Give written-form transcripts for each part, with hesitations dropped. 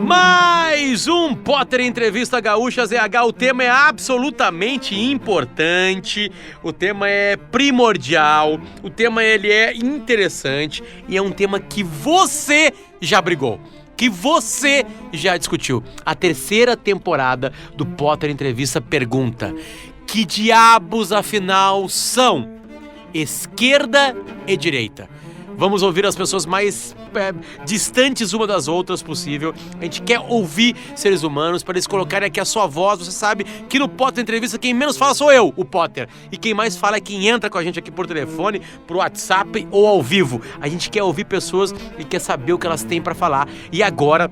Mais um Potter Entrevista Gaúcha ZH. O tema é absolutamente importante, o tema é primordial, o tema ele é interessante e é um tema que você já brigou, que você já discutiu. A terceira temporada do Potter Entrevista pergunta: que diabos afinal são esquerda e direita? Vamos ouvir as pessoas mais distantes uma das outras possível. A gente quer ouvir seres humanos para eles colocarem aqui a sua voz. Você sabe que no Potter Entrevista quem menos fala sou eu, o Potter. E quem mais fala é quem entra com a gente aqui por telefone, por WhatsApp ou ao vivo. A gente quer ouvir pessoas e quer saber o que elas têm para falar. E agora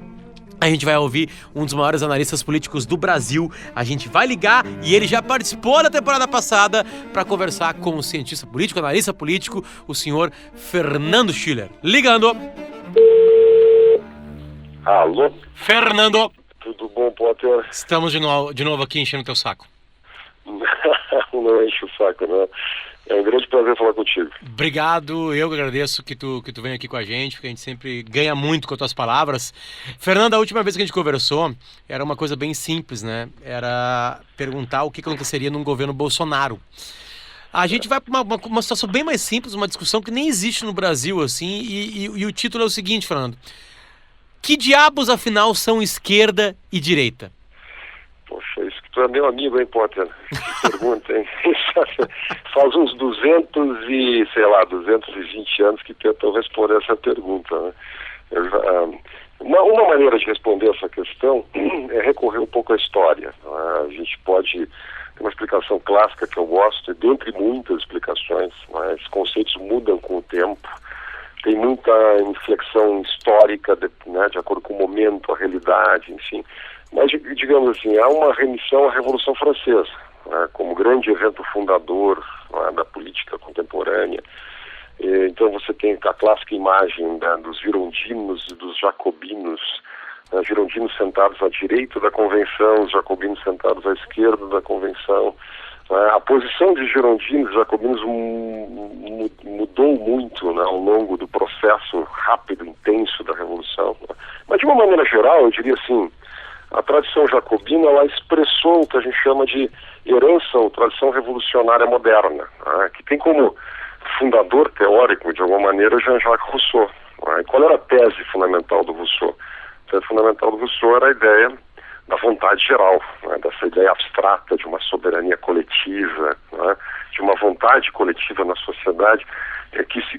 a gente vai ouvir um dos maiores analistas políticos do Brasil. A gente vai ligar e ele já participou da temporada passada para conversar com o cientista político, analista político, o senhor Fernando Schiller. Ligando. Alô? Fernando. Tudo bom, Potter? Estamos de novo aqui enchendo teu saco. Não enche o saco, não. É um grande prazer falar contigo. Obrigado, eu que agradeço que tu vem aqui com a gente, porque a gente sempre ganha muito com as tuas palavras. Fernando, a última vez que a gente conversou, era uma coisa bem simples, né? Era perguntar o que aconteceria num governo Bolsonaro. A gente vai para uma situação bem mais simples, uma discussão que nem existe no Brasil, assim, e o título é o seguinte, Fernando: que diabos, afinal, são esquerda e direita? Poxa, isso que tu é meu amigo, hein, Potter? Que pergunta, hein? Faz uns 220 anos que tentam responder essa pergunta, né? Uma maneira de responder essa questão é recorrer um pouco à história. A gente pode ter uma explicação clássica que eu gosto, dentre muitas explicações, mas conceitos mudam com o tempo. Tem muita inflexão histórica, de acordo com o momento, a realidade, enfim. Mas, digamos assim, há uma remissão à Revolução Francesa, como grande evento fundador da política contemporânea. Então você tem a clássica imagem dos girondinos e dos jacobinos, girondinos sentados à direita da convenção, os jacobinos sentados à esquerda da convenção. A posição de girondinos e jacobinos mudou muito, né, ao longo do processo rápido, intenso da Revolução. Mas, de uma maneira geral, eu diria assim, a tradição jacobina ela expressou o que a gente chama de herança ou tradição revolucionária moderna, né, que tem como fundador teórico, de alguma maneira, Jean-Jacques Rousseau. Né. E qual era a tese fundamental do Rousseau? A tese fundamental do Rousseau era a ideia da vontade geral, né, dessa ideia abstrata de uma soberania coletiva, né, de uma vontade coletiva na sociedade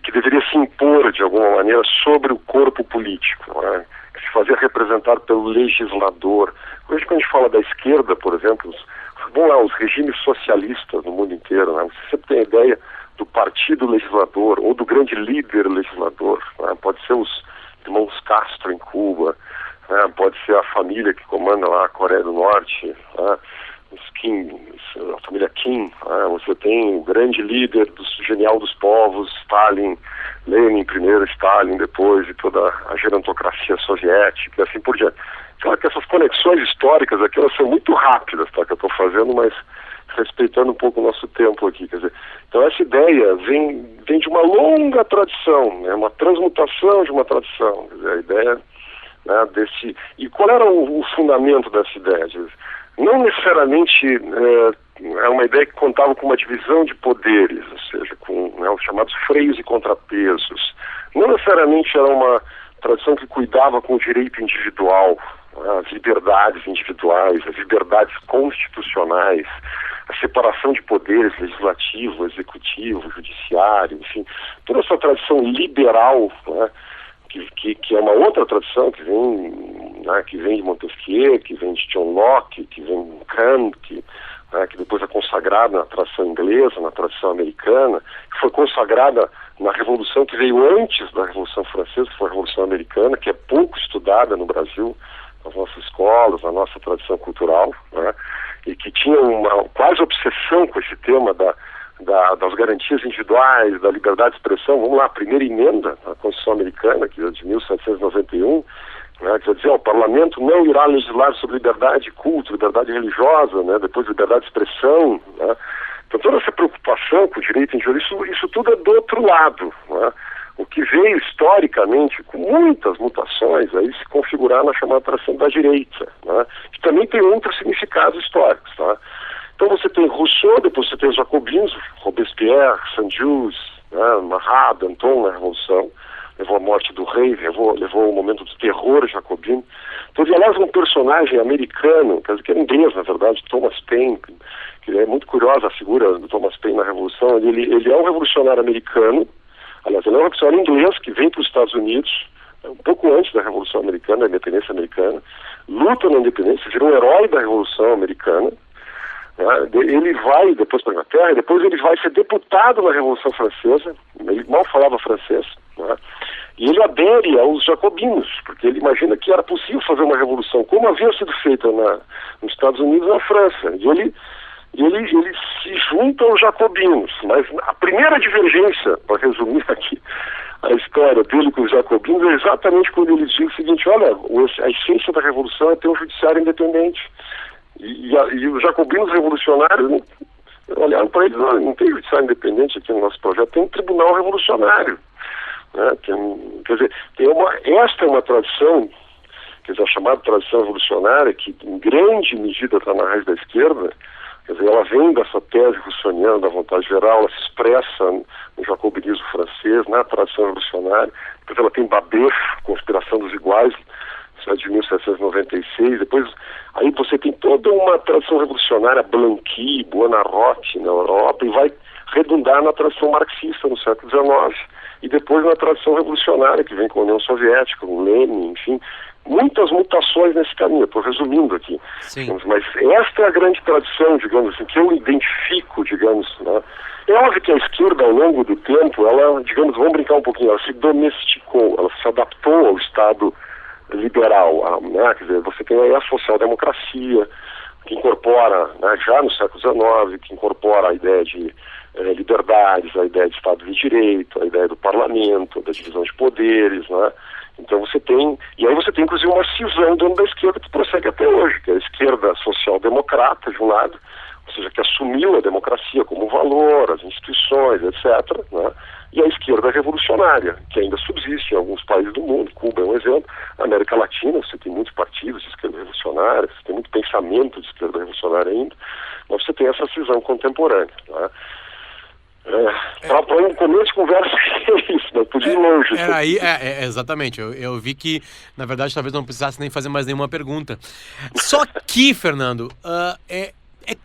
que deveria se impor, de alguma maneira, sobre o corpo político, né, que se fazia representar pelo legislador. Hoje, quando a gente fala da esquerda, por exemplo, os regimes socialistas no mundo inteiro, né, você sempre tem a ideia do partido legislador ou do grande líder legislador, né, pode ser os irmãos Castro em Cuba, pode ser a família que comanda lá a Coreia do Norte, os Kim, a família Kim. Você tem o grande líder genial dos povos, Stalin, Lenin primeiro, Stalin depois, e toda a gerontocracia soviética e assim por diante. Claro que essas conexões históricas aqui, elas são muito rápidas, tá, que eu estou fazendo, mas respeitando um pouco o nosso tempo aqui. Quer dizer, então essa ideia vem de uma longa tradição, né, uma transmutação de uma tradição. Quer dizer, a ideia, né, desse... E qual era o fundamento dessa ideia? Não necessariamente é uma ideia que contava com uma divisão de poderes, ou seja, com, né, os chamados freios e contrapesos. Não necessariamente era uma tradição que cuidava com o direito individual, né, as liberdades individuais, as liberdades constitucionais, a separação de poderes legislativo, executivo, judiciário, enfim, toda essa tradição liberal, né, que é uma outra tradição que vem de Montesquieu, que vem de John Locke, que vem de Kant, que depois é consagrada na tradição inglesa, na tradição americana, que foi consagrada na Revolução que veio antes da Revolução Francesa, que foi a Revolução Americana, que é pouco estudada no Brasil, nas nossas escolas, na nossa tradição cultural, né, e que tinha uma quase obsessão com esse tema das garantias individuais, da liberdade de expressão. Vamos lá, a primeira emenda da Constituição Americana, que é de 1791, né, quer dizer, o parlamento não irá legislar sobre liberdade de culto, liberdade religiosa, né, depois liberdade de expressão, né. Então toda essa preocupação com o direito individual, isso tudo é do outro lado, né. o que veio historicamente, com muitas mutações, aí se configurar na chamada tradição da direita, né? Que também tem outros significados históricos. Tá? Então você tem Rousseau, depois você tem os jacobinos, Robespierre, Saint-Just, né? Marat, Danton na Revolução, levou a morte do rei, levou o momento do terror jacobino. Então, aliás, um personagem americano, quer dizer, que era inglês, na verdade, Thomas Paine, que é muito curiosa a figura do Thomas Paine na Revolução. Ele é um revolucionário americano, aliás, ele é um revolucionário inglês que veio para os Estados Unidos, um pouco antes da Revolução Americana, da independência americana, luta na independência, virou um herói da Revolução Americana. Ele vai depois para a Inglaterra, depois ele vai ser deputado na Revolução Francesa, ele mal falava francês, né? E ele adere aos jacobinos, porque ele imagina que era possível fazer uma revolução, como havia sido feita nos Estados Unidos e na França. E ele se junta aos jacobinos, mas a primeira divergência, para resumir aqui a história dele com os jacobinos, é exatamente quando ele diz o seguinte: olha, a essência da revolução é ter um judiciário independente. E os jacobinos revolucionários olharam para eles: não tem judiciário independente aqui no nosso projeto, tem um tribunal revolucionário. Né? Quer dizer, esta é uma tradição, quer dizer, a chamada tradição revolucionária, que em grande medida está na raiz da esquerda. Quer dizer, ela vem dessa tese russoniana da vontade geral, ela se expressa no jacobinismo francês, na tradição revolucionária. Depois ela tem Babet, Conspiração dos Iguais, de 1796, depois aí você tem toda uma tradição revolucionária, Blanqui, Buonarroti na Europa, e vai redundar na tradição marxista no século XIX, e depois na tradição revolucionária, que vem com a União Soviética, com Lenin, enfim, muitas mutações nesse caminho. Estou resumindo aqui. Mas esta é a grande tradição, digamos assim, que eu identifico, digamos, né? É óbvio que a esquerda, ao longo do tempo, ela, digamos, vamos brincar um pouquinho, ela se domesticou, ela se adaptou ao Estado liberal, né? Quer dizer, você tem aí a social-democracia, que incorpora, né, já no século XIX, que incorpora a ideia de liberdades, a ideia de Estado de Direito, a ideia do parlamento, da divisão de poderes, né? Então você tem, e aí você tem inclusive uma cisão dentro da esquerda que prossegue até hoje, que é a esquerda social-democrata, de um lado, ou seja, que assumiu a democracia como valor, as instituições, etc., né? E a esquerda revolucionária, que ainda subsiste em alguns países do mundo, Cuba é um exemplo, na América Latina você tem muitos partidos de esquerda revolucionária, você tem muito pensamento de esquerda revolucionária ainda, mas você tem essa cisão contemporânea, né? Para um começo de conversa é isso, mas podia ir longe. Exatamente, eu vi que, na verdade, talvez não precisasse nem fazer mais nenhuma pergunta. Só que, Fernando, é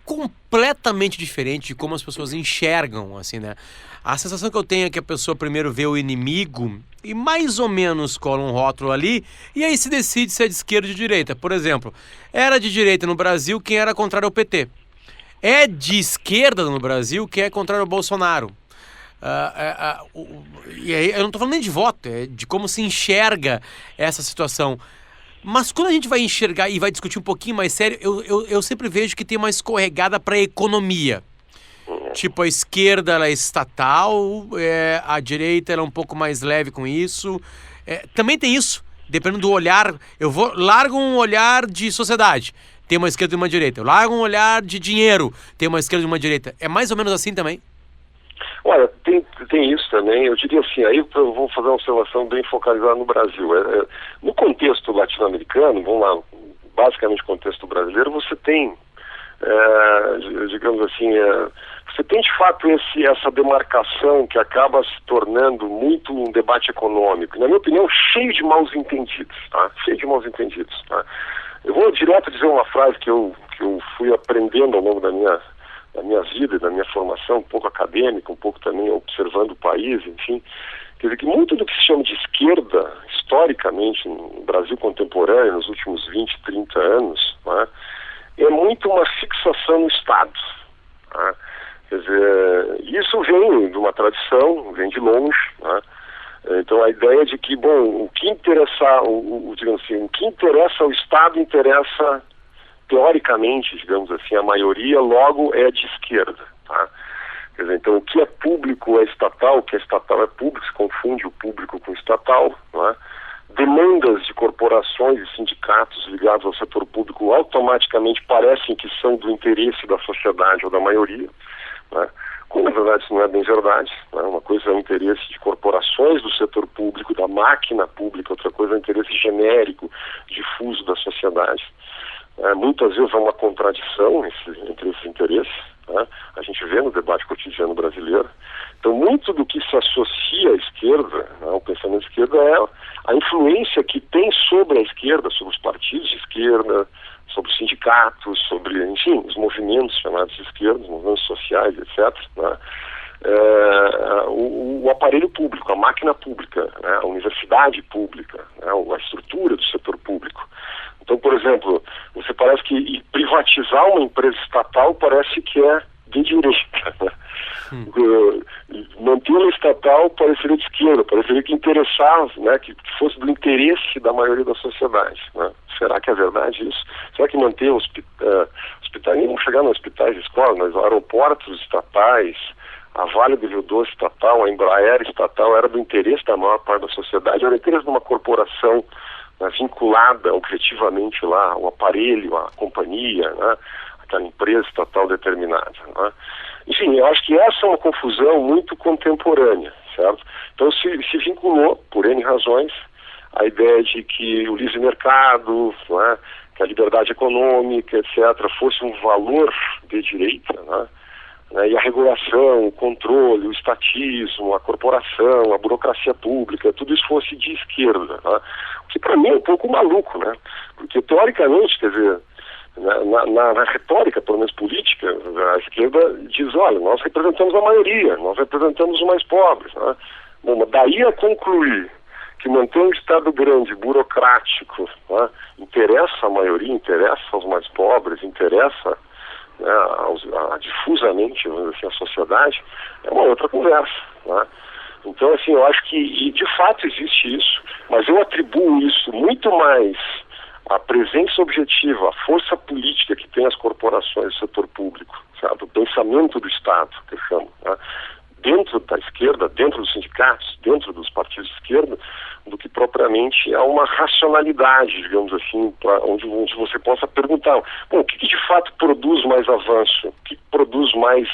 completamente diferente de como as pessoas enxergam, assim, né? A sensação que eu tenho é que a pessoa primeiro vê o inimigo e mais ou menos cola um rótulo ali, e aí se decide se é de esquerda ou de direita. Por exemplo, era de direita no Brasil quem era contrário ao PT. É de esquerda no Brasil quem é contrário ao Bolsonaro. E aí eu não estou falando nem de voto, é de como se enxerga essa situação. Mas quando a gente vai enxergar e vai discutir um pouquinho mais sério, eu sempre vejo que tem uma escorregada para a economia. Tipo, a esquerda ela é estatal, a direita ela é um pouco mais leve com isso. Também tem isso, dependendo do olhar. Largo um olhar de sociedade, tem uma esquerda e uma direita. Eu largo um olhar de dinheiro, tem uma esquerda e uma direita. É mais ou menos assim também? Olha, tem isso também. Eu diria assim, aí eu vou fazer uma observação bem focalizada no Brasil. No contexto latino-americano, vamos lá, basicamente contexto brasileiro, você tem, digamos assim, você tem de fato essa demarcação que acaba se tornando muito um debate econômico. Na minha opinião, cheio de maus entendidos, tá? Cheio de maus entendidos, tá? Eu vou direto dizer uma frase que eu fui aprendendo ao longo da minha vida, da minha formação, um pouco acadêmica, um pouco também observando o país, enfim. Quer dizer que muito do que se chama de esquerda, historicamente, no Brasil contemporâneo, nos últimos 20, 30 anos, né, é muito uma fixação no Estado. Né? Quer dizer, isso vem de uma tradição, vem de longe, né? Então a ideia de que, bom, o que interessa, digamos assim, o que interessa ao Estado interessa teoricamente, digamos assim, a maioria logo é de esquerda, tá? Quer dizer, então o que é público é estatal, o que é estatal é público, se confunde o público com o estatal, né? Demandas de corporações e sindicatos ligados ao setor público automaticamente parecem que são do interesse da sociedade ou da maioria, né? quando na verdade isso não é bem verdade, né? Uma coisa é o interesse de corporações do setor público, da máquina pública, outra coisa é o interesse genérico, difuso da sociedade. Muitas vezes há uma contradição entre esses interesses, né? A gente vê no debate cotidiano brasileiro. Então, muito do que se associa à esquerda, né, ao pensamento de esquerda, é a influência que tem sobre a esquerda, sobre os partidos de esquerda, sobre os sindicatos, sobre, enfim, os movimentos chamados de esquerda, os movimentos sociais, etc., né? O aparelho público, a máquina pública, né? A universidade pública, né? A estrutura do setor público. Então, por exemplo, você parece que privatizar uma empresa estatal parece que é de direita, né? Mantê-la estatal pareceria de esquerda, pareceria que interessava, né, que fosse do interesse da maioria da sociedade, né? Será que é verdade isso? Será que manter hospitais, nem vamos chegar nos hospitais e escolas, mas aeroportos estatais, a Vale do Rio Doce estatal, a Embraer estatal, era do interesse da maior parte da sociedade, era do interesse de uma corporação, né, vinculada objetivamente lá ao aparelho, à companhia, né, aquela empresa estatal determinada, né? Enfim, eu acho que essa é uma confusão muito contemporânea, certo? Então se vinculou, por N razões, a ideia de que o livre mercado, né, que a liberdade econômica, etc., fosse um valor de direita, né, e a regulação, o controle, o estatismo, a corporação, a burocracia pública, tudo isso fosse de esquerda, né? O que para mim é um pouco maluco, né? Porque teoricamente, quer dizer, na retórica, pelo menos política, a esquerda diz, olha, nós representamos a maioria, nós representamos os mais pobres, né? Bom, mas daí a concluir que manter um Estado grande, burocrático, né, interessa à maioria, interessa aos mais pobres, interessa, né, difusamente, vamos dizer assim, a sociedade, é uma outra conversa, né? Então, assim, eu acho que, e de fato existe isso, mas eu atribuo isso muito mais à presença objetiva, à força política que tem as corporações do setor público, sabe? O pensamento do Estado, que eu chamo, né? Dentro da esquerda, dentro dos sindicatos, dentro dos partidos de esquerda, do que propriamente a uma racionalidade, digamos assim, onde você possa perguntar, bom, o que de fato produz mais avanço, o que produz mais,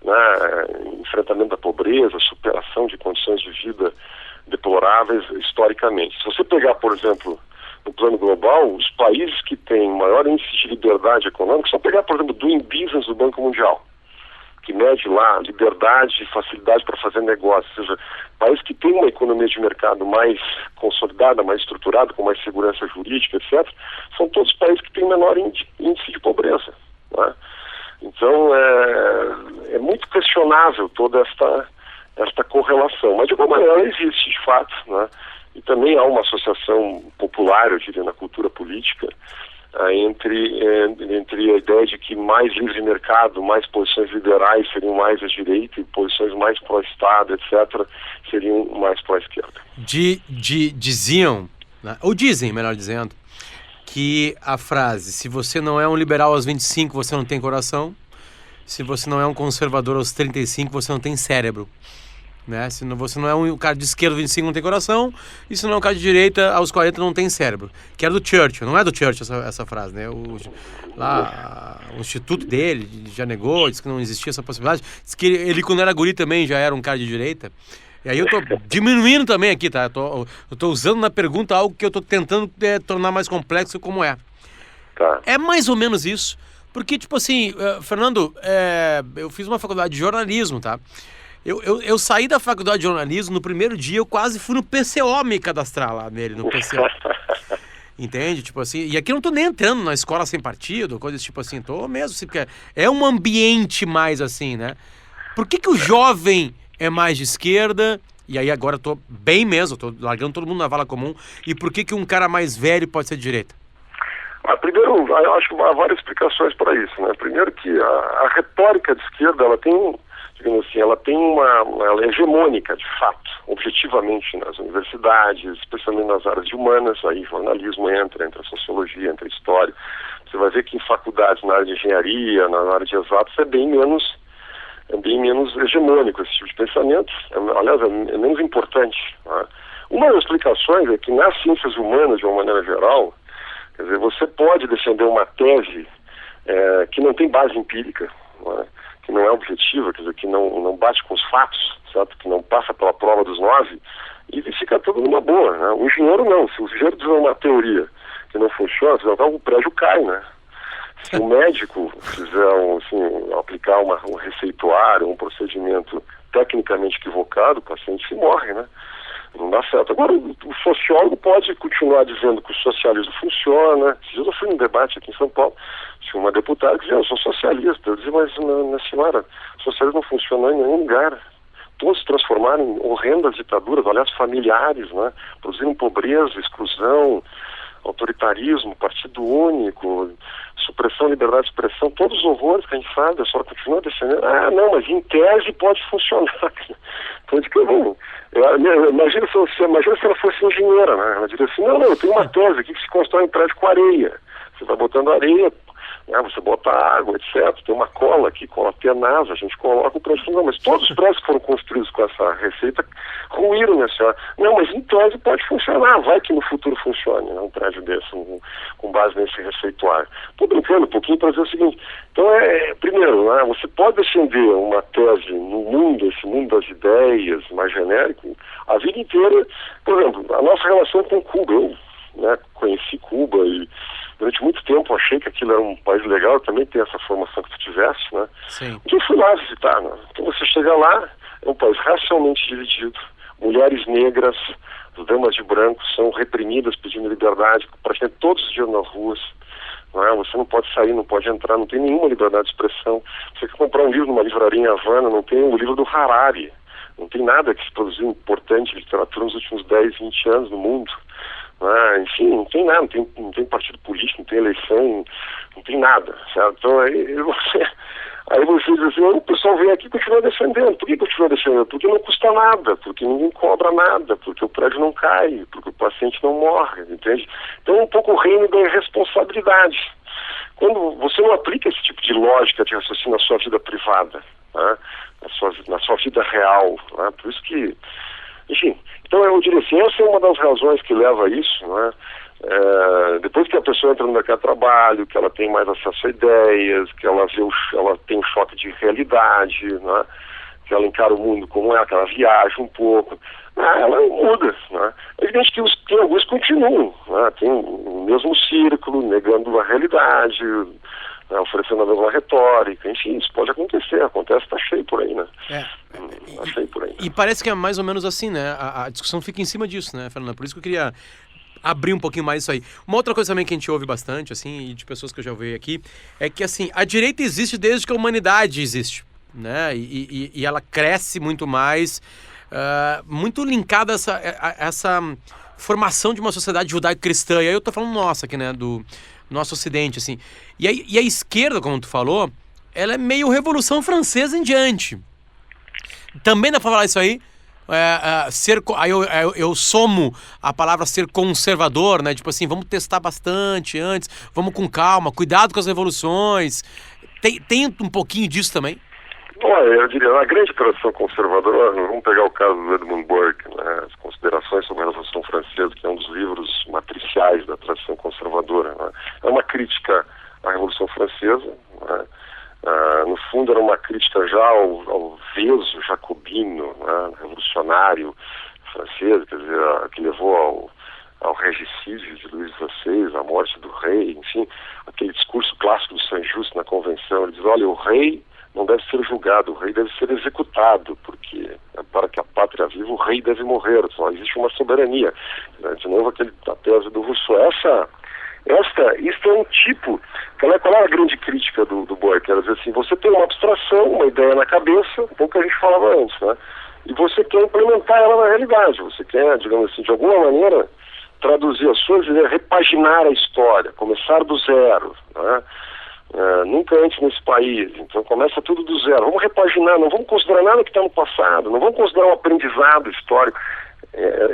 né, enfrentamento da pobreza, superação de condições de vida deploráveis historicamente. Se você pegar, por exemplo, no plano global, os países que têm maior índice de liberdade econômica, só pegar, por exemplo, o Doing Business do Banco Mundial, que mede lá liberdade e facilidade para fazer negócio, ou seja, países que têm uma economia de mercado mais consolidada, mais estruturada, com mais segurança jurídica, etc., são todos países que têm menor índice de pobreza, né? Então, é muito questionável toda esta correlação, mas de alguma maneira ela existe, de fato, né? E também há uma associação popular, eu diria, na cultura política, entre a ideia de que mais livre mercado, mais posições liberais seriam mais à direita e posições mais pró-Estado, etc., seriam mais pró-esquerda. Diziam, né, ou dizem, melhor dizendo, que a frase, se você não é um liberal aos 25, você não tem coração, se você não é um conservador aos 35, você não tem cérebro. Né? Se você não é um cara de esquerda, 25 não tem coração, e se não é um cara de direita, aos 40 não tem cérebro. Que era do Churchill, não é do Churchill essa frase, né? O instituto dele já negou, disse que não existia essa possibilidade. Disse que ele quando era guri também já era um cara de direita. E aí eu tô diminuindo também aqui, tá? Eu tô usando na pergunta algo que eu tô tentando tornar mais complexo como é. Tá. É mais ou menos isso. Porque, tipo assim, Fernando, eu fiz uma faculdade de jornalismo, tá? Eu saí da faculdade de jornalismo, no primeiro dia eu quase fui no PCO me cadastrar lá nele, no PCO. Entende? Tipo assim, e aqui eu não tô nem entrando na escola sem partido, coisas tipo assim, tô mesmo, assim, porque é um ambiente mais assim, né? Por que o jovem é mais de esquerda, e aí agora eu tô bem mesmo, tô largando todo mundo na vala comum, e por que um cara mais velho pode ser de direita? Primeiro, eu acho que há várias explicações para isso, né? Primeiro que a retórica de esquerda, ela tem, digamos assim, ela é hegemônica, de fato, objetivamente nas universidades, especialmente nas áreas de humanas, aí jornalismo entra a sociologia, entra a história. Você vai ver que em faculdades na área de engenharia, na área de exatos, é bem menos hegemônico esse tipo de pensamento, aliás, é menos importante, né? Uma das explicações é que nas ciências humanas, de uma maneira geral, quer dizer, você pode defender uma tese que não tem base empírica, né? que não é objetiva, quer dizer, que não bate com os fatos, certo? Que não passa pela prova dos 9, e fica tudo numa boa, né? O engenheiro não, se o engenheiro tiver uma teoria que não funciona, o prédio cai, né? Se o médico fizer aplicar um receituário, um procedimento tecnicamente equivocado, o paciente se morre, né? Não dá certo. Agora, o sociólogo pode continuar dizendo que o socialismo funciona. Eu fui num debate aqui em São Paulo, tinha uma deputada que dizia, eu sou socialista. Eu dizia, mas minha senhora, o socialismo não funciona em nenhum lugar. Todos se transformaram em horrendas ditaduras, aliás, familiares, né? Produziram pobreza, exclusão, autoritarismo, partido único, supressão, liberdade de expressão, todos os horrores que a gente sabe, a senhora continua defendendo. Ah, não, mas em tese pode funcionar. Então, de que bom. Imagina se ela fosse engenheira, né? Ela diria assim, não, eu tenho uma tese aqui que se constrói um prédio com areia. Você vai botando areia, né? Você bota água, etc. Tem uma cola aqui, cola tenaz, a gente coloca o prédio. Não, mas todos os prédios que foram construídos com essa receita ruíram, minha senhora. Não, mas em tese pode funcionar, vai que no futuro funcione, né? Um prédio desse, com base nesse receituário. Estou brincando um pouquinho para dizer o seguinte, então primeiro, né, você pode defender uma tese no mundo, esse mundo das ideias, mais genérico, a vida inteira. Por exemplo, a nossa relação com Cuba, eu, né, conheci Cuba e durante muito tempo achei que aquilo era um país legal, eu também tenho essa formação que tu tivesse, né? Sim. E eu fui lá visitar, né? Então você chega lá, é um país racialmente dividido, mulheres negras, as damas de branco são reprimidas pedindo liberdade, praticamente todos os dias nas ruas, não é? Você não pode sair, não pode entrar, não tem nenhuma liberdade de expressão. Você quer comprar um livro numa livraria em Havana, não tem o livro do Harari, não tem nada que se produziu importante de literatura nos últimos 10, 20 anos no mundo. Enfim, não tem nada, não tem partido político, não tem eleição, não tem nada, certo? Então aí você diz assim, o pessoal vem aqui e continua defendendo. Por que continua defendendo? Porque não custa nada, porque ninguém cobra nada, porque o prédio não cai, porque o paciente não morre, entende? Então é um pouco o reino da irresponsabilidade. Quando você não aplica esse tipo de lógica de raciocínio na sua vida privada, né? na sua vida real, né? Por isso que, enfim, então eu diria assim, essa é uma das razões que leva a isso, né? Depois que a pessoa entra no mercado de trabalho, que ela tem mais acesso a ideias, que ela tem um choque de realidade, né? Que ela encara o mundo como é, que ela viaja um pouco, ela muda, né? É evidente que tem alguns que continuam, né? Tem o mesmo círculo, negando a realidade, né? Oferecendo a mesma retórica, enfim, isso pode acontecer, acontece, tá cheio por aí, né? Tá cheio por aí. E parece que é mais ou menos assim, né? A discussão fica em cima disso, né, Fernanda? Por isso que eu queria abrir um pouquinho mais isso aí. Uma outra coisa também que a gente ouve bastante, assim, e de pessoas que eu já ouvi aqui, é que, assim, a direita existe desde que a humanidade existe, né? E ela cresce muito mais, muito linkada a essa formação de uma sociedade judaico-cristã. E aí eu tô falando nossa aqui, né? Do nosso ocidente, assim. E a esquerda, como tu falou, ela é meio Revolução Francesa em diante. Também dá pra falar isso aí? Aí eu somo a palavra ser conservador, né? Tipo assim, vamos testar bastante antes, vamos com calma, cuidado com as revoluções. Tem um pouquinho disso também? Olha, eu diria, na grande tradição conservadora, vamos pegar o caso do Edmund Burke, né? As considerações sobre a Revolução Francesa, que é um dos livros matriciais da tradição conservadora, né? É uma crítica à Revolução Francesa, né? No fundo era uma crítica já ao veso jacobino, né, revolucionário francês, quer dizer, que levou ao regicídio de Luís XVI, à morte do rei, enfim, aquele discurso clássico do Saint-Just na convenção. Ele diz, olha, o rei não deve ser julgado, o rei deve ser executado, porque para que a pátria viva, o rei deve morrer, só existe uma soberania. De novo, a tese do Rousseau. Isso é um tipo, qual é a grande crítica do Burke? Ela diz assim, você tem uma abstração, uma ideia na cabeça, um pouco que a gente falava antes, né? E você quer implementar ela na realidade, você quer, digamos assim, de alguma maneira, traduzir as suas ideias, repaginar a história, começar do zero, né? Nunca antes nesse país, então começa tudo do zero, vamos repaginar, não vamos considerar nada que está no passado, não vamos considerar um aprendizado histórico,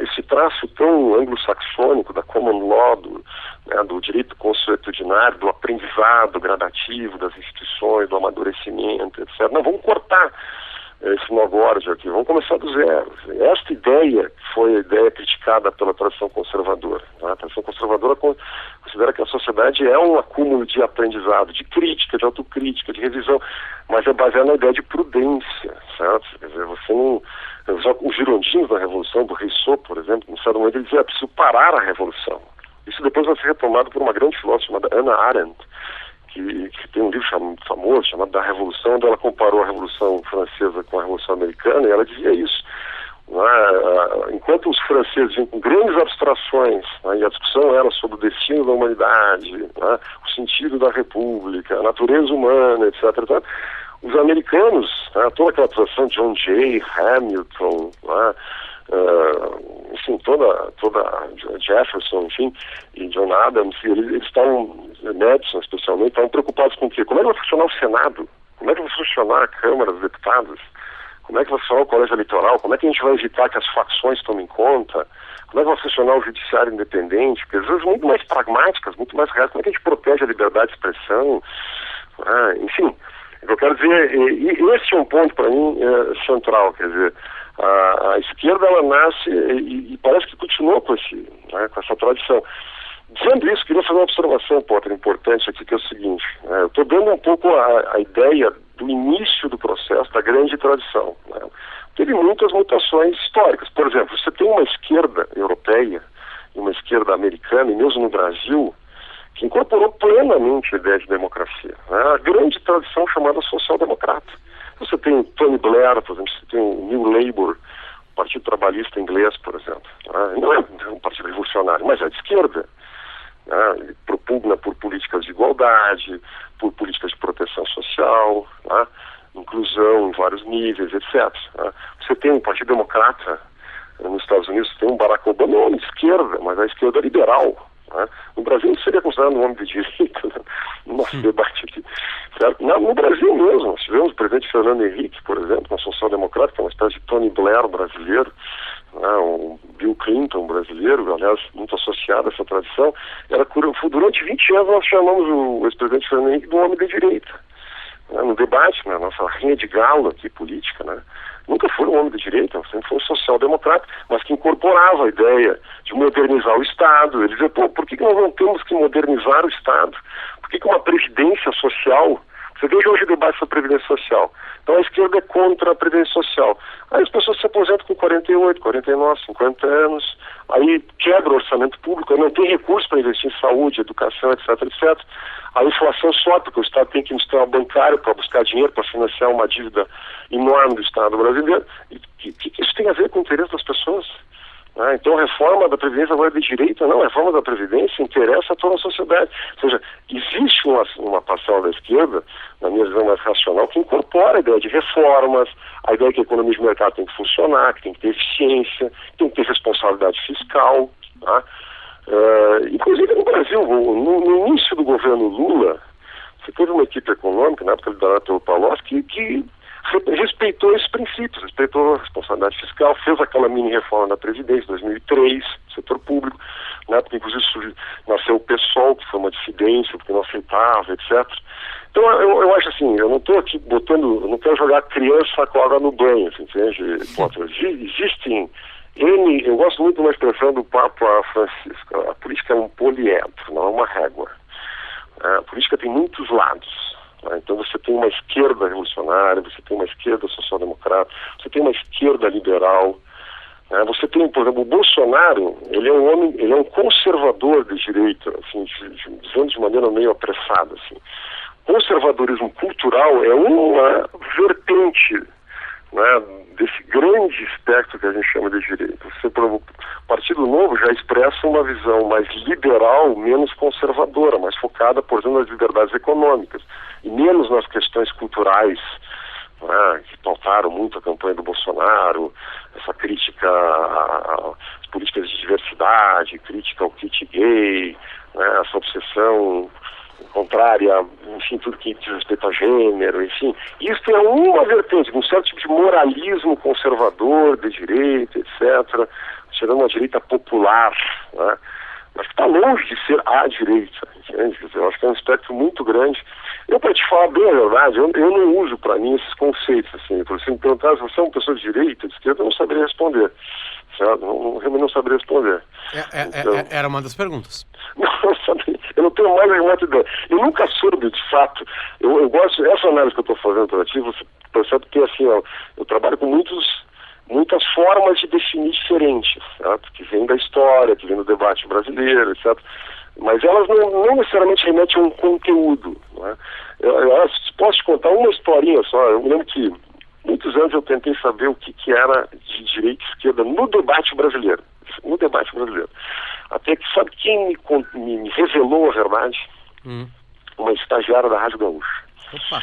esse traço tão anglo-saxônico da common law, do direito consuetudinário, do aprendizado gradativo das instituições, do amadurecimento, etc. Não, vamos cortar esse nogórdio aqui, vamos começar do zero. Esta ideia foi a ideia criticada pela tradição conservadora, né? A tradição conservadora considera que a sociedade é um acúmulo de aprendizado, de crítica, de autocrítica, de revisão. mas é baseado na ideia de prudência, certo? Quer dizer, você não... Os girondinos da Revolução, do Rousseau, por exemplo, no certo momento ele dizia, é preciso parar a Revolução. Isso depois vai ser retomado por uma grande filósofa chamada Hannah Arendt, que tem um livro famoso chamado Da Revolução, onde ela comparou a Revolução Francesa com a Revolução Americana, e ela dizia isso. Enquanto os franceses vinham com grandes abstrações, e a discussão era sobre o destino da humanidade, o sentido da república, a natureza humana, etc., os americanos, toda aquela tradição de John Jay, Hamilton, enfim, toda Jefferson, enfim, e John Adams, eles estavam, Madison especialmente, estavam preocupados com o quê? Como é que vai funcionar o Senado? Como é que vai funcionar a Câmara dos Deputados? Como é que vai funcionar o colégio eleitoral? Como é que a gente vai evitar que as facções tomem conta? Como é que vai funcionar o judiciário independente? Porque às vezes muito mais pragmáticas, muito mais reais. Como é que a gente protege a liberdade de expressão? Enfim, o que eu quero dizer, esse é um ponto para mim central, quer dizer, a esquerda ela nasce e parece que continuou com essa tradição. Dizendo isso, queria fazer uma observação, Potter, importante aqui, que é o seguinte, eu estou dando um pouco a ideia do início do processo, da grande tradição. Teve muitas mutações históricas. Por exemplo, você tem uma esquerda europeia e uma esquerda americana, e mesmo no Brasil, que incorporou plenamente a ideia de democracia. A grande tradição chamada social-democrata. Você tem o Tony Blair, por exemplo, você tem o New Labour, o Partido Trabalhista Inglês, por exemplo. Não é um partido revolucionário, mas é de esquerda. Ele propugna por políticas de igualdade, por políticas de proteção social, inclusão em vários níveis, etc. Você tem um Partido Democrata nos Estados Unidos, você tem um Barack Obama, não de esquerda, mas a esquerda liberal. No Brasil isso seria considerado um homem de direita, no nosso debate aqui. Certo? No Brasil mesmo, nós tivemos o presidente Fernando Henrique, por exemplo, um social-democrata, que é uma espécie de Tony Blair brasileiro, o Bill Clinton brasileiro, aliás, muito associado a essa tradição. Durante 20 anos nós chamamos o ex-presidente Fernando Henrique de um homem de direita. No debate, na nossa rinha de galo aqui política, nunca foi um homem de direita, sempre foi um social-democrata, mas que incorporava a ideia de modernizar o Estado. Ele dizia, por que nós não temos que modernizar o Estado? Por que uma previdência social... Você veja hoje o debate sobre a previdência social. Então a esquerda é contra a previdência social. Aí as pessoas se aposentam com 48, 49, 50 anos, aí quebra o orçamento público, não tem recurso para investir em saúde, educação, etc, etc. A inflação sobe, porque o Estado tem que ir no sistema bancário para buscar dinheiro, para financiar uma dívida enorme do Estado brasileiro. E que isso tem a ver com o interesse das pessoas? Então a reforma da Previdência agora é de direita? Não, a reforma da Previdência interessa a toda a sociedade. Ou seja, existe uma parcela da esquerda, na minha visão mais racional, que incorpora a ideia de reformas, a ideia que a economia de mercado tem que funcionar, que tem que ter eficiência, tem que ter responsabilidade fiscal. Inclusive no Brasil, no início do governo Lula, você teve uma equipe econômica, na época liderada pelo Palocci, que respeitou esses princípios, respeitou a responsabilidade fiscal, fez aquela mini-reforma da Previdência, 2003, setor público, na época inclusive nasceu o PSOL, que foi uma dissidência, porque não aceitava, etc. Então eu acho assim, eu não estou aqui eu não quero jogar criança com água no banho, assim, entende, Potter? Existem eu gosto muito de uma expressão do Papa Francisco, a política é um poliedro, não é uma régua. A política tem muitos lados. Então você tem uma esquerda revolucionária, você tem uma esquerda social-democrata, você tem uma esquerda liberal, você tem, por exemplo, o Bolsonaro, ele é um conservador de direita, assim, dizendo de maneira meio apressada, assim. Conservadorismo cultural é uma vertente, desse grande espectro que a gente chama de direita. O Partido Novo já expressa uma visão mais liberal, menos conservadora, mais focada, por exemplo, nas liberdades econômicas e menos nas questões culturais, que pautaram muito a campanha do Bolsonaro, essa crítica às políticas de diversidade, crítica ao kit gay, essa obsessão contrária, enfim, tudo que diz respeito a gênero, enfim. Isso é uma vertente, um certo tipo de moralismo conservador, de direita, etc., chegando uma direita popular, mas que está longe de ser a direita, entende? Eu acho que é um espectro muito grande. Para te falar bem a verdade, eu não uso para mim esses conceitos, assim. Por exemplo, perguntar se você é uma pessoa de direita, de esquerda, eu não saberia responder. Certo? Realmente não saberia responder. Era uma das perguntas. Não, saberia. Eu não tenho mais nenhuma ideia. Eu nunca soube, de fato. Eu gosto, essa análise que eu estou fazendo para ti, você percebe que assim, ó, eu trabalho com muitas formas de definir diferentes, certo? Que vem da história, que vem do debate brasileiro, etc. Mas elas não necessariamente remetem a um conteúdo. Não é? Eu posso te contar uma historinha só. Eu me lembro que muitos anos eu tentei saber o que era de direita e esquerda no debate brasileiro. No debate brasileiro. Até que, sabe quem me revelou a verdade? Uma estagiária da Rádio Gaúcha. Opa.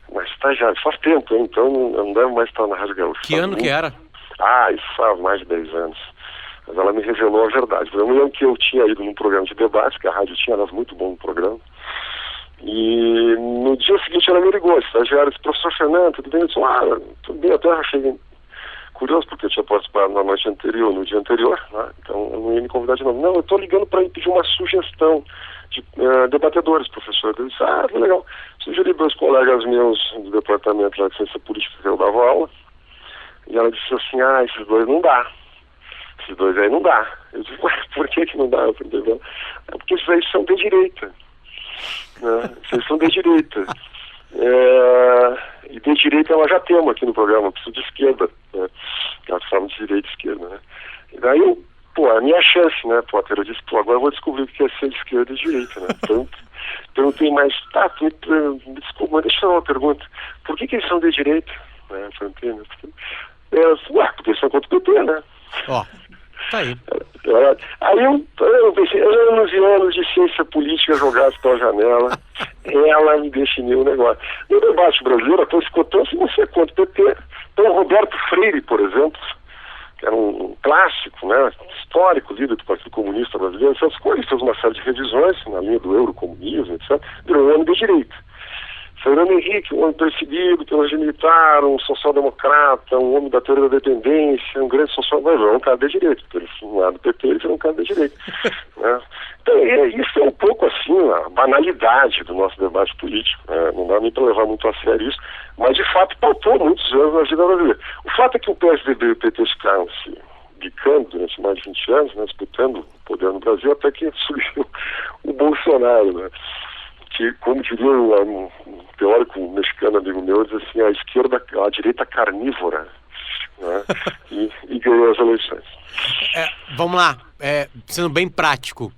Uma estagiária. Faz tempo, hein? Então não deve mais estar na Rádio Gaúcha. Que ano que era? Isso faz mais de 10 anos. Mas ela me revelou a verdade. Eu me lembro que eu tinha ido num programa de debate, que a rádio tinha, era muito bom no programa. E no dia seguinte ela me ligou, a estagiária, disse, professor Fernando, tudo bem? Eu disse, tudo bem, até achei curioso, porque eu tinha participado no dia anterior, né? Então eu não ia me convidar de novo. Não, eu estou ligando para pedir uma sugestão de debatedores, professor. Eu disse, que legal. Sugeri para os colegas meus do departamento de ciência política que eu dava aula, e ela disse assim, esses dois não dá. Esses dois aí não dá. Eu disse, por que não dá? Porque esses aí são de direita. Né? Vocês são de direita. E de direita ela já temos aqui no programa, preciso de esquerda. Né? Ela fala de direita e esquerda. Né? E daí, a minha chance, né, Potter? Eu disse, agora eu vou descobrir o que é ser de esquerda e de direita. Né? Então eu tenho mais. Me desculpa, mas deixa eu fazer uma pergunta. Por que eles são de direita? Né? Porque eles são contra o PT, né? Tá aí. Aí eu pensei, anos e anos de ciência política jogados pela janela, ela me definiu o negócio. No debate brasileiro, estou escutando se você é contra o PT. Então, Roberto Freire, por exemplo, que era um clássico, né, histórico, líder do Partido Comunista Brasileiro, essas coisas, fez uma série de revisões na linha do eurocomunismo, etc., virou um homem de direita. Fernando Henrique, um homem perseguido pelo regime militar, um social-democrata, um homem da teoria da dependência, um grande social-democrata, mas é um cara de direita, porque ele não é do PT, ele é um cara de direita. Né? Então, isso é um pouco assim, a banalidade do nosso debate político. Né? Não dá nem para levar muito a sério isso, mas de fato pautou muitos anos na vida brasileira. O fato é que o PSDB e o PT ficaram se bicando durante mais de 20 anos, né, disputando o poder no Brasil, até que surgiu o Bolsonaro, né? Que, como diria um teórico mexicano amigo meu, diz assim, a direita carnívora, né? e ganhou as eleições. Vamos lá, sendo bem prático,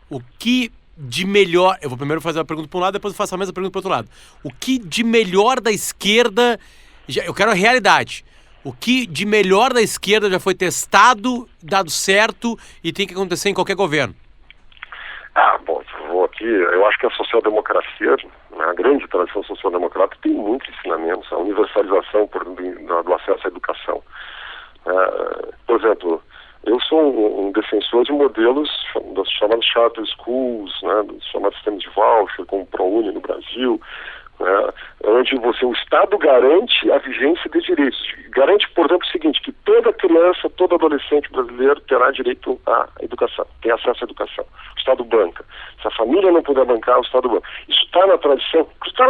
o que de melhor... Eu vou primeiro fazer uma pergunta para um lado, depois eu faço a mesma pergunta para o outro lado. O que de melhor da esquerda... Eu quero a realidade. O que de melhor da esquerda já foi testado, dado certo e tem que acontecer em qualquer governo? Eu acho que a social-democracia, a grande tradição social-democrata, tem muitos ensinamentos, a universalização do acesso à educação. Por exemplo, eu sou um defensor de modelos dos chamados charter schools, né, dos chamados sistemas de voucher, como o ProUni no Brasil, onde o Estado garante a vigência de direitos. Garante, por exemplo, o seguinte, que toda criança, todo adolescente brasileiro terá direito à educação, tem acesso à educação. O Estado banca. Se a família não puder bancar, o Estado banca. Isso está na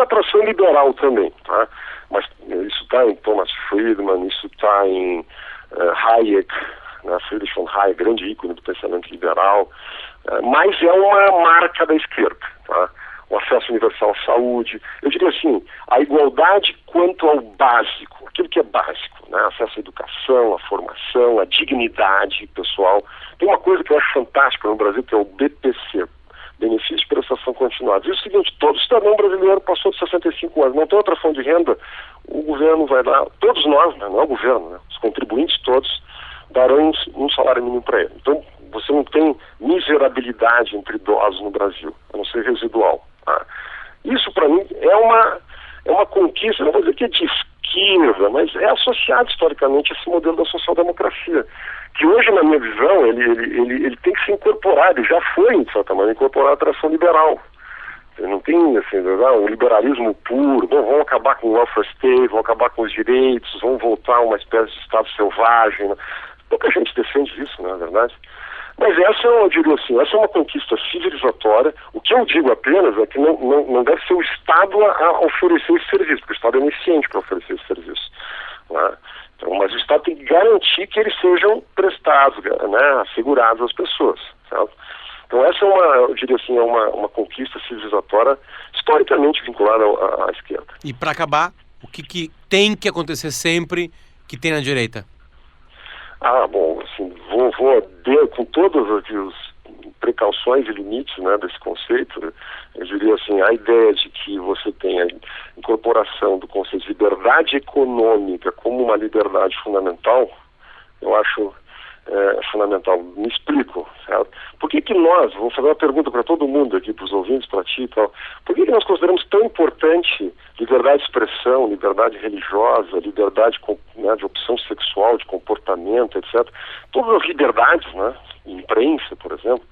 tradição liberal também, tá? Mas isso está em Thomas Friedman, isso está em Hayek, né? Friedrich von Hayek, grande ícone do pensamento liberal, mas é uma marca da esquerda, tá? O acesso universal à saúde, eu diria assim, a igualdade quanto ao básico, aquilo que é básico, né? Acesso à educação, à formação, à dignidade pessoal. Tem uma coisa que eu acho fantástica no Brasil, que é o BPC, Benefício de Prestação Continuada. Diz o seguinte, todo cidadão brasileiro passou de 65 anos, não tem outra fonte de renda, o governo vai dar, todos nós, né? Não é o governo, né? Os contribuintes todos darão um salário mínimo para ele. Então, você não tem miserabilidade entre idosos no Brasil, a não ser residual. Tá? Isso, para mim, é uma conquista, não vou dizer que é de esquerda, mas é associado historicamente a esse modelo da social-democracia, que hoje, na minha visão, ele tem que se incorporar, ele já foi, de certa maneira, incorporado à tradição liberal. Não tem, assim, um liberalismo puro, vamos acabar com o welfare state, vamos acabar com os direitos, vamos voltar a uma espécie de Estado selvagem. Né? Pouca gente defende isso, não é verdade? Mas eu diria assim, essa é uma conquista civilizatória. O que eu digo apenas é que não deve ser o Estado a oferecer esse serviço, porque o Estado é onisciente para oferecer esse serviço. Né? Então, mas o Estado tem que garantir que eles sejam prestados, né, assegurados às pessoas. Certo? Então essa eu diria assim, é uma conquista civilizatória historicamente vinculada à esquerda. E para acabar, o que tem que acontecer sempre que tem na direita? Bom, assim, vou com todas as precauções e limites, né, desse conceito. Eu diria assim, a ideia de que você tem a incorporação do conceito de liberdade econômica como uma liberdade fundamental, eu acho fundamental. Me explico, certo? Por que nós, vou fazer uma pergunta para todo mundo aqui, para os ouvintes, para ti e tal, por que nós consideramos tão importante liberdade de expressão, liberdade religiosa, liberdade, né, de opção sexual, de comportamento, etc. Todas as liberdades, né, imprensa, por exemplo,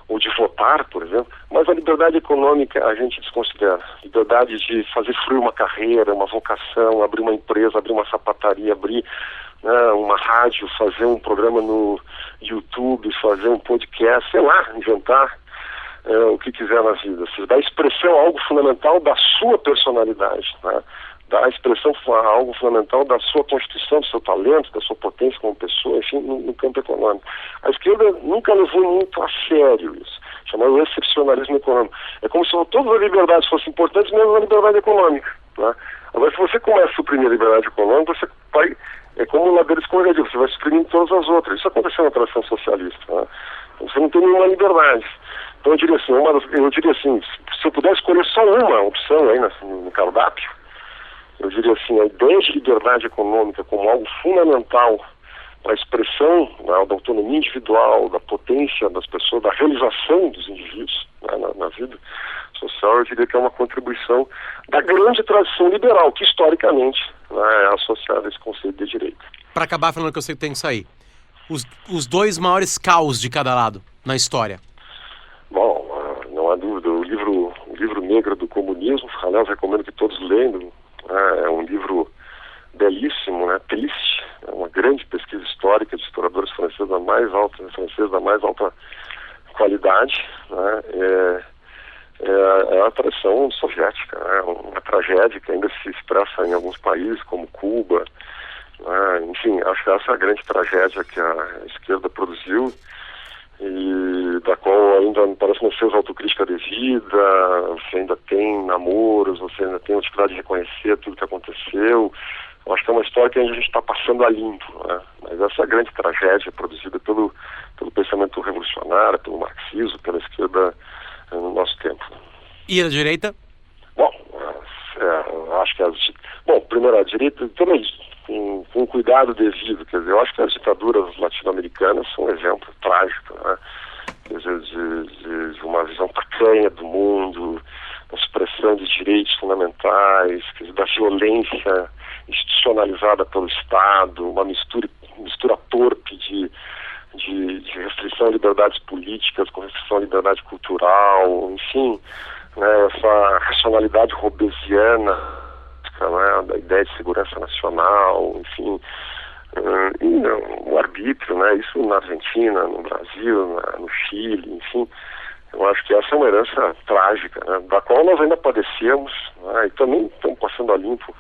ou de votar, por exemplo, mas a liberdade econômica a gente desconsidera. Liberdade de fazer fluir uma carreira, uma vocação, abrir uma empresa, abrir uma sapataria, abrir uma rádio, fazer um programa no YouTube, fazer um podcast, sei lá, inventar o que quiser na vida. Você dá expressão a algo fundamental da sua personalidade, né? Dá expressão a algo fundamental da sua constituição, do seu talento, da sua potência como pessoa, enfim, no campo econômico. A esquerda nunca levou muito a sério isso, chamado excepcionalismo econômico. É como se todas as liberdades fossem importantes, menos a liberdade econômica, né? Agora, se você começa a suprimir a liberdade econômica, você vai... É como um ladeira escorregadia, você vai suprimindo todas as outras. Isso aconteceu na tradição socialista, né? Você não tem nenhuma liberdade. Então eu diria assim, se eu pudesse escolher só uma opção aí no cardápio, eu diria assim, a ideia de liberdade econômica como algo fundamental para a expressão, né, da autonomia individual, da potência das pessoas, da realização dos indivíduos, né, na vida social, eu diria que é uma contribuição da grande tradição liberal, que historicamente, né, é associada a esse conceito de direita. Para acabar, falando que eu sei que tem que sair, os dois maiores caos de cada lado na história. Bom, não há dúvida, o livro negro do comunismo, aliás, recomendo que todos leiam, é um livro belíssimo, né, triste, é uma grande pesquisa histórica de historiadores franceses da mais alta qualidade, né, é a tradição soviética, né, uma tragédia que ainda se expressa em alguns países, como Cuba, né, enfim, acho que essa é a grande tragédia que a esquerda produziu e da qual ainda parece não fez autocrítica devida, você ainda tem namoros, você ainda tem a dificuldade de reconhecer tudo que aconteceu. Eu acho que é uma história que a gente está passando a limpo, né? Mas essa grande tragédia produzida pelo pensamento revolucionário, pelo marxismo, pela esquerda no nosso tempo. E a direita? Bom, acho que primeiro a direita também com cuidado devido, quer dizer, eu acho que as ditaduras latino-americanas são um exemplo trágico, né? Quer dizer, de uma visão tacanha do mundo, da supressão de direitos fundamentais, quer dizer, da violência institucionalizada pelo Estado, uma mistura torpe de restrição a liberdades políticas com restrição à liberdade cultural, enfim, né, essa racionalidade robesiana, né, da ideia de segurança nacional, enfim, e o arbítrio, né, isso na Argentina, no Brasil, no Chile, enfim. Eu acho que essa é uma herança trágica, né, da qual nós ainda padecemos, né, e também estamos passando a limpo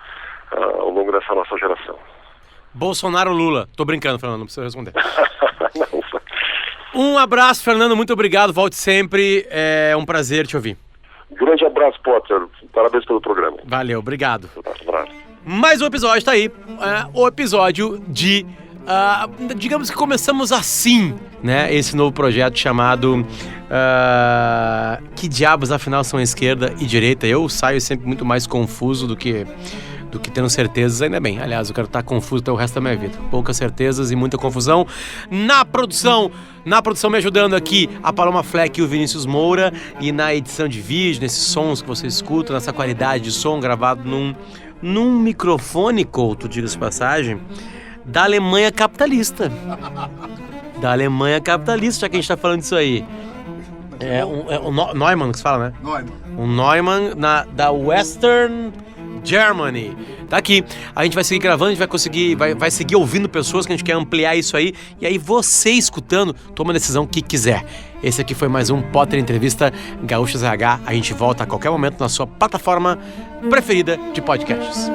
ao longo dessa nossa geração. Bolsonaro ou Lula? Tô brincando, Fernando, não precisa responder. Um abraço, Fernando, muito obrigado, volte sempre, é um prazer te ouvir. Grande abraço, Potter, parabéns pelo programa. Valeu, obrigado. Um abraço. Mais um episódio tá aí, o episódio de... digamos que começamos assim, né? Esse novo projeto chamado Que Diabos Afinal São Esquerda e Direita. Eu saio sempre muito mais confuso do que tendo certezas, ainda bem. Aliás, eu quero estar confuso até o resto da minha vida. Poucas certezas e muita confusão. Na produção me ajudando aqui, a Paloma Fleck e o Vinícius Moura. E na edição de vídeo, nesses sons que você escuta, nessa qualidade de som gravado num microfone, Couto, diga-se de passagem, da Alemanha capitalista. Da Alemanha capitalista, já que a gente tá falando disso aí. É o Neumann que se fala, né? Neumann. Um Neumann da Western Germany. Tá aqui. A gente vai seguir gravando, a gente vai seguir ouvindo pessoas, que a gente quer ampliar isso aí. E aí você escutando, toma a decisão que quiser. Esse aqui foi mais um Potter Entrevista Gaúchas RH. A gente volta a qualquer momento na sua plataforma preferida de podcasts.